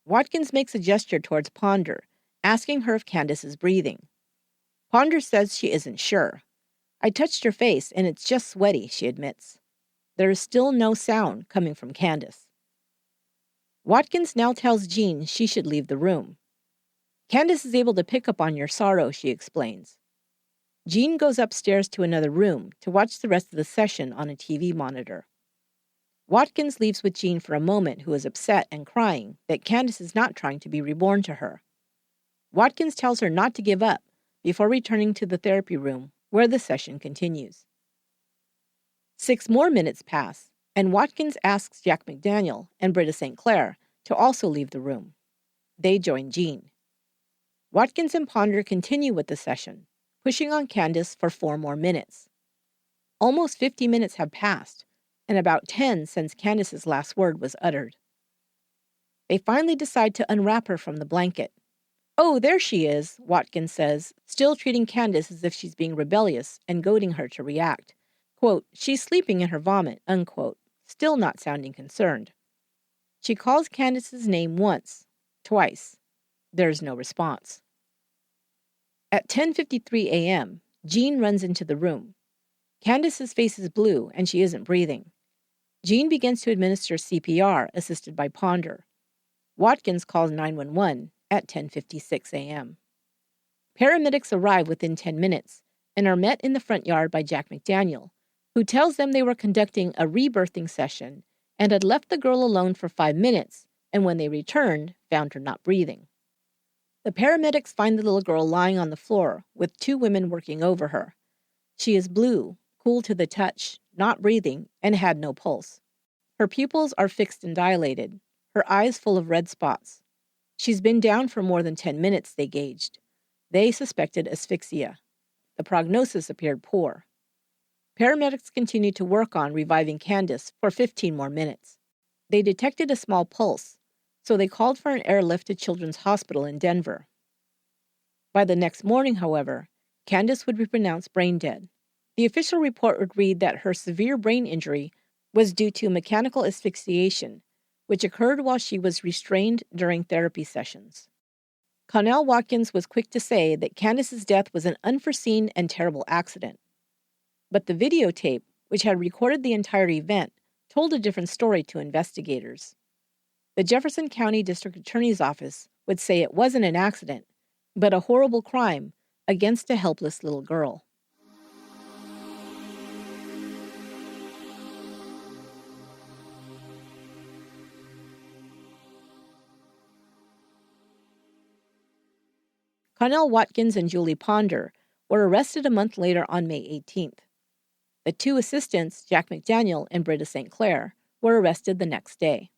Watkins makes a gesture towards Ponder, asking her if Candace is breathing. Ponder says she isn't sure. "I touched her face and it's just sweaty," she admits. There is still no sound coming from Candace. Watkins now tells Jean she should leave the room. "Candace is able to pick up on your sorrow," she explains. Jean goes upstairs to another room to watch the rest of the session on a TV monitor. Watkins leaves with Jean for a moment, who is upset and crying that Candace is not trying to be reborn to her. Watkins tells her not to give up before returning to the therapy room where the session continues. 6 more minutes pass, and Watkins asks Jack McDaniel and Britta St. Clair to also leave the room. They join Jean. Watkins and Ponder continue with the session, pushing on Candace for 4 more minutes. Almost 50 minutes have passed, and about 10 since Candace's last word was uttered. They finally decide to unwrap her from the blanket. "Oh, there she is," Watkins says, still treating Candace as if she's being rebellious and goading her to react. Quote, "She's sleeping in her vomit," unquote, still not sounding concerned. She calls Candace's name once, twice. There's no response. At 10:53 a.m., Jean runs into the room. Candace's face is blue and she isn't breathing. Jean begins to administer CPR, assisted by Ponder. Watkins calls 911 at 10:56 a.m. Paramedics arrive within 10 minutes and are met in the front yard by Jack McDaniel, who tells them they were conducting a rebirthing session and had left the girl alone for 5 minutes, and when they returned, found her not breathing. The paramedics find the little girl lying on the floor with 2 women working over her. She is blue, cool to the touch, not breathing, and had no pulse. Her pupils are fixed and dilated, her eyes full of red spots. She's been down for more than 10 minutes, they gauged. They suspected asphyxia. The prognosis appeared poor. Paramedics continued to work on reviving Candace for 15 more minutes. They detected a small pulse, so they called for an airlift to Children's Hospital in Denver. By the next morning, however, Candace would be pronounced brain dead. The official report would read that her severe brain injury was due to mechanical asphyxiation, which occurred while she was restrained during therapy sessions. Connell Watkins was quick to say that Candace's death was an unforeseen and terrible accident. But the videotape, which had recorded the entire event, told a different story to investigators. The Jefferson County District Attorney's Office would say it wasn't an accident, but a horrible crime against a helpless little girl. Connell Watkins and Julie Ponder were arrested a month later on May 18th. The two assistants, Jack McDaniel and Britta St. Clair, were arrested the next day.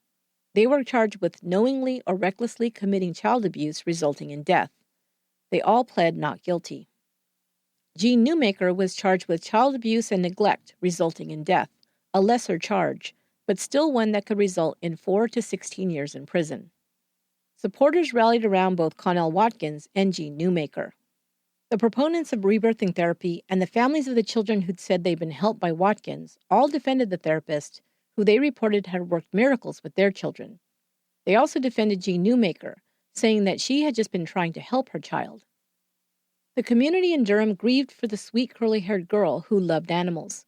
They were charged with knowingly or recklessly committing child abuse resulting in death. They all pled not guilty. Jean Newmaker was charged with child abuse and neglect resulting in death, a lesser charge, but still one that could result in 4 to 16 years in prison. Supporters rallied around both Connell Watkins and Jean Newmaker. The proponents of rebirthing therapy and the families of the children who'd said they'd been helped by Watkins all defended the therapist, who they reported had worked miracles with their children. They also defended Jean Newmaker, saying that she had just been trying to help her child. The community in Durham grieved for the sweet curly-haired girl who loved animals.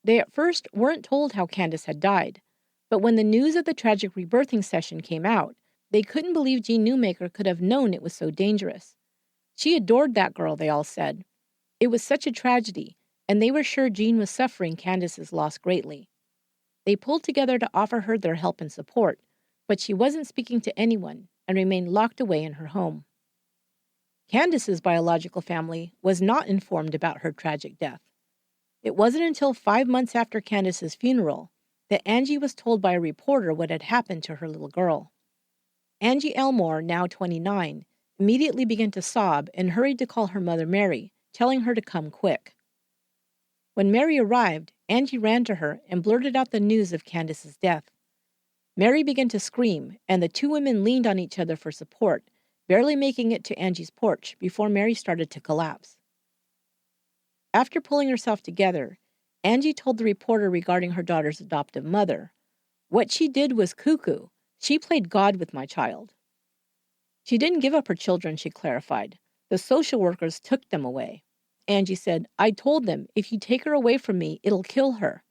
They at first weren't told how Candace had died, but when the news of the tragic rebirthing session came out, they couldn't believe Jean Newmaker could have known it was so dangerous. She adored that girl, they all said. It was such a tragedy, and they were sure Jean was suffering Candace's loss greatly. They pulled together to offer her their help and support, but she wasn't speaking to anyone and remained locked away in her home. Candace's biological family was not informed about her tragic death. It wasn't until 5 months after Candace's funeral that Angie was told by a reporter what had happened to her little girl. Angie Elmore, now 29, immediately began to sob and hurried to call her mother Mary, telling her to come quick. When Mary arrived, Angie ran to her and blurted out the news of Candace's death. Mary began to scream, and the two women leaned on each other for support, barely making it to Angie's porch before Mary started to collapse. After pulling herself together, Angie told the reporter regarding her daughter's adoptive mother, "What she did was cuckoo. She played God with my child." She didn't give up her children, she clarified. The social workers took them away. Angie said, "I told them, if you take her away from me, it'll kill her."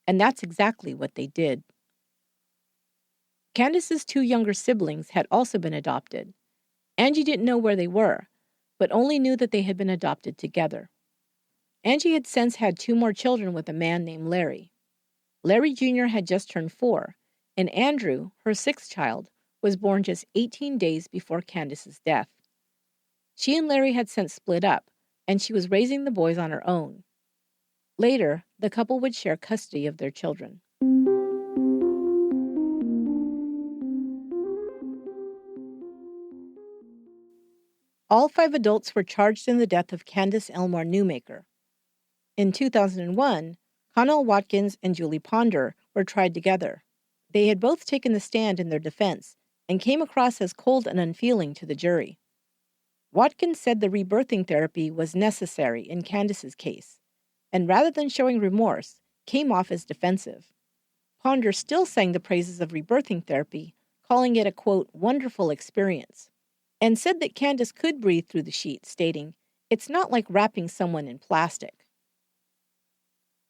And that's exactly what they did. Candace's two younger siblings had also been adopted. Angie didn't know where they were, but only knew that they had been adopted together. Angie had since had 2 more children with a man named Larry. Larry Jr. had just turned 4, and Andrew, her 6th child, was born just 18 days before Candace's death. She and Larry had since split up, and she was raising the boys on her own. Later, the couple would share custody of their children. All 5 adults were charged in the death of Candace Elmore Newmaker. In 2001, Connell Watkins and Julie Ponder were tried together. They had both taken the stand in their defense and came across as cold and unfeeling to the jury. Watkins said the rebirthing therapy was necessary in Candace's case, and rather than showing remorse, came off as defensive. Ponder still sang the praises of rebirthing therapy, calling it a, quote, wonderful experience, and said that Candace could breathe through the sheet, stating, "It's not like wrapping someone in plastic."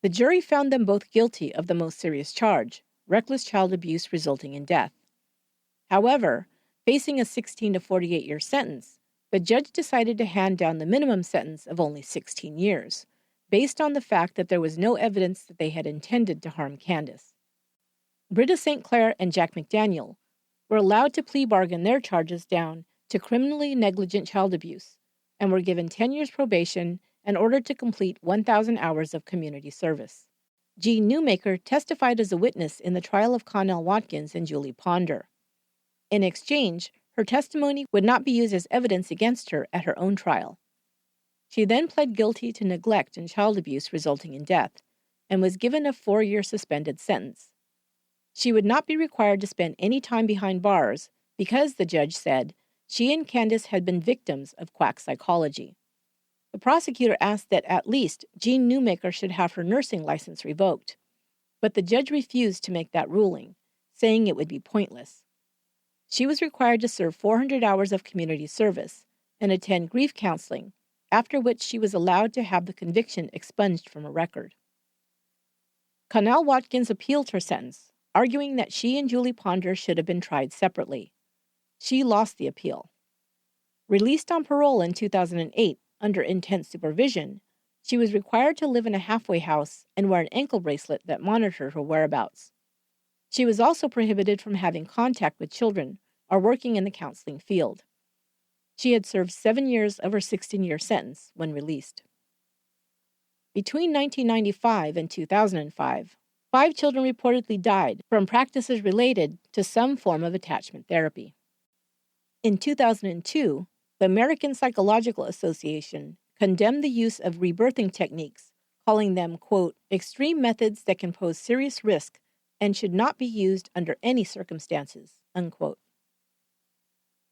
The jury found them both guilty of the most serious charge, reckless child abuse resulting in death. However, facing a 16 to 48-year sentence, the judge decided to hand down the minimum sentence of only 16 years, based on the fact that there was no evidence that they had intended to harm Candace. Britta St. Clair and Jack McDaniel were allowed to plea bargain their charges down to criminally negligent child abuse and were given 10 years probation and ordered to complete 1,000 hours of community service. Jean Newmaker testified as a witness in the trial of Connell Watkins and Julie Ponder. In exchange, her testimony would not be used as evidence against her at her own trial. She then pled guilty to neglect and child abuse resulting in death and was given a 4-year suspended sentence. She would not be required to spend any time behind bars because, the judge said, she and Candace had been victims of quack psychology. The prosecutor asked that at least Jean Newmaker should have her nursing license revoked, but the judge refused to make that ruling, saying it would be pointless. She was required to serve 400 hours of community service and attend grief counseling, after which she was allowed to have the conviction expunged from her record. Connell Watkins appealed her sentence, arguing that she and Julie Ponder should have been tried separately. She lost the appeal. Released on parole in 2008 under intense supervision, she was required to live in a halfway house and wear an ankle bracelet that monitored her whereabouts. She was also prohibited from having contact with children or working in the counseling field. She had served 7 years of her 16-year sentence when released. Between 1995 and 2005, 5 children reportedly died from practices related to some form of attachment therapy. In 2002, the American Psychological Association condemned the use of rebirthing techniques, calling them, quote, extreme methods that can pose serious risk and should not be used under any circumstances, unquote.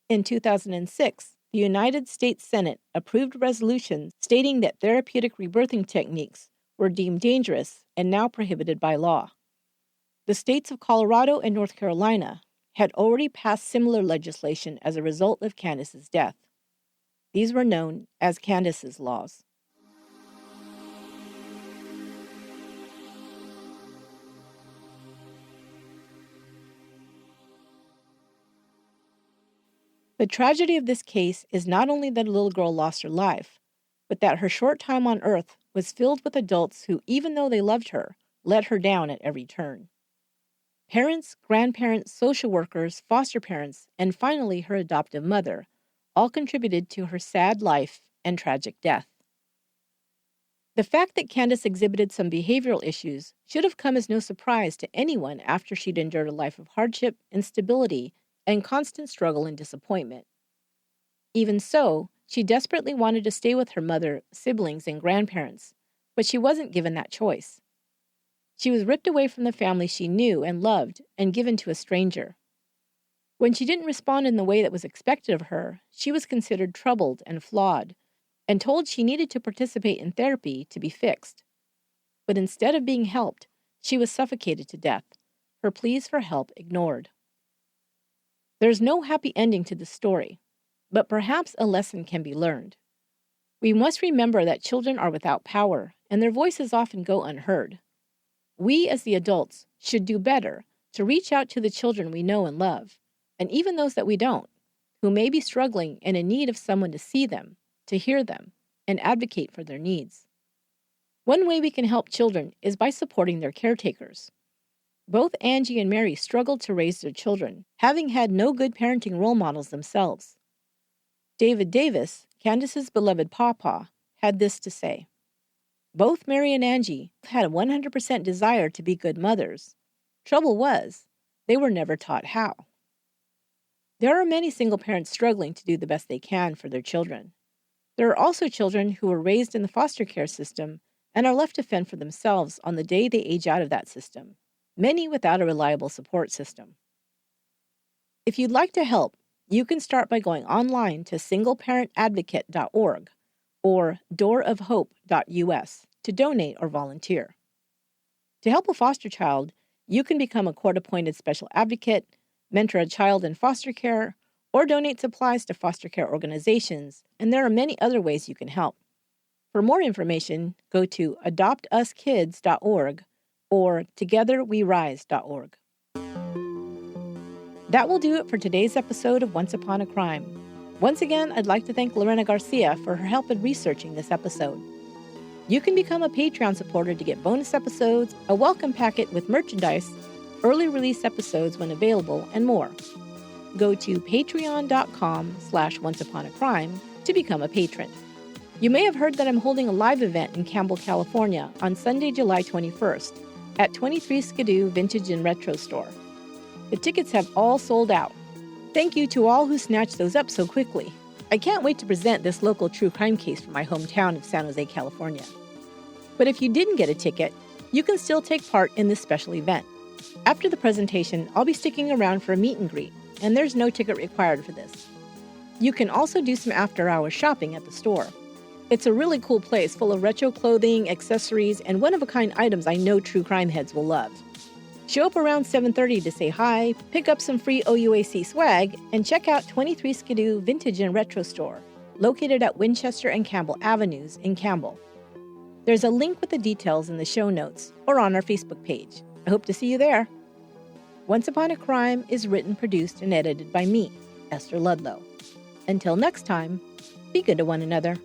In 2006, the United States Senate approved resolutions stating that therapeutic rebirthing techniques were deemed dangerous and now prohibited by law. The states of Colorado and North Carolina had already passed similar legislation as a result of Candace's death. These were known as Candace's laws. The tragedy of this case is not only that a little girl lost her life, but that her short time on Earth was filled with adults who, even though they loved her, let her down at every turn. Parents, grandparents, social workers, foster parents, and finally her adoptive mother all contributed to her sad life and tragic death. The fact that Candace exhibited some behavioral issues should have come as no surprise to anyone after she'd endured a life of hardship, instability, and constant struggle and disappointment. Even so, she desperately wanted to stay with her mother, siblings, and grandparents, but she wasn't given that choice. She was ripped away from the family she knew and loved and given to a stranger. When she didn't respond in the way that was expected of her, she was considered troubled and flawed, and told she needed to participate in therapy to be fixed. But instead of being helped, she was suffocated to death, her pleas for help ignored. There's no happy ending to this story, but perhaps a lesson can be learned. We must remember that children are without power, and their voices often go unheard. We, as the adults, should do better to reach out to the children we know and love, and even those that we don't, who may be struggling and in need of someone to see them, to hear them, and advocate for their needs. One way we can help children is by supporting their caretakers. Both Angie and Mary struggled to raise their children, having had no good parenting role models themselves. David Davis, Candace's beloved pawpaw, had this to say: both Mary and Angie had a 100% desire to be good mothers. Trouble was, they were never taught how. There are many single parents struggling to do the best they can for their children. There are also children who were raised in the foster care system and are left to fend for themselves on the day they age out of that system, many without a reliable support system. If you'd like to help, you can start by going online to singleparentadvocate.org or doorofhope.us to donate or volunteer. To help a foster child, you can become a court-appointed special advocate, mentor a child in foster care, or donate supplies to foster care organizations, and there are many other ways you can help. For more information, go to adoptuskids.org or togetherwerise.org. That will do it for today's episode of Once Upon a Crime. Once again, I'd like to thank Lorena Garcia for her help in researching this episode. You can become a Patreon supporter to get bonus episodes, a welcome packet with merchandise, early release episodes when available, and more. Go to patreon.com/onceuponacrime to become a patron. You may have heard that I'm holding a live event in Campbell, California on Sunday, July 21st at 23 Skidoo Vintage and Retro Store. The tickets have all sold out. Thank you to all who snatched those up so quickly. I can't wait to present this local true crime case from my hometown of San Jose, California. But if you didn't get a ticket, you can still take part in this special event. After the presentation, I'll be sticking around for a meet and greet, and there's no ticket required for this. You can also do some after-hours shopping at the store. It's a really cool place full of retro clothing, accessories, and one-of-a-kind items I know true crime heads will love. Show up around 7:30 to say hi, pick up some free OUAC swag, and check out 23 Skidoo Vintage and Retro Store, located at Winchester and Campbell Avenues in Campbell. There's a link with the details in the show notes or on our Facebook page. I hope to see you there. Once Upon a Crime is written, produced, and edited by me, Esther Ludlow. Until next time, be good to one another.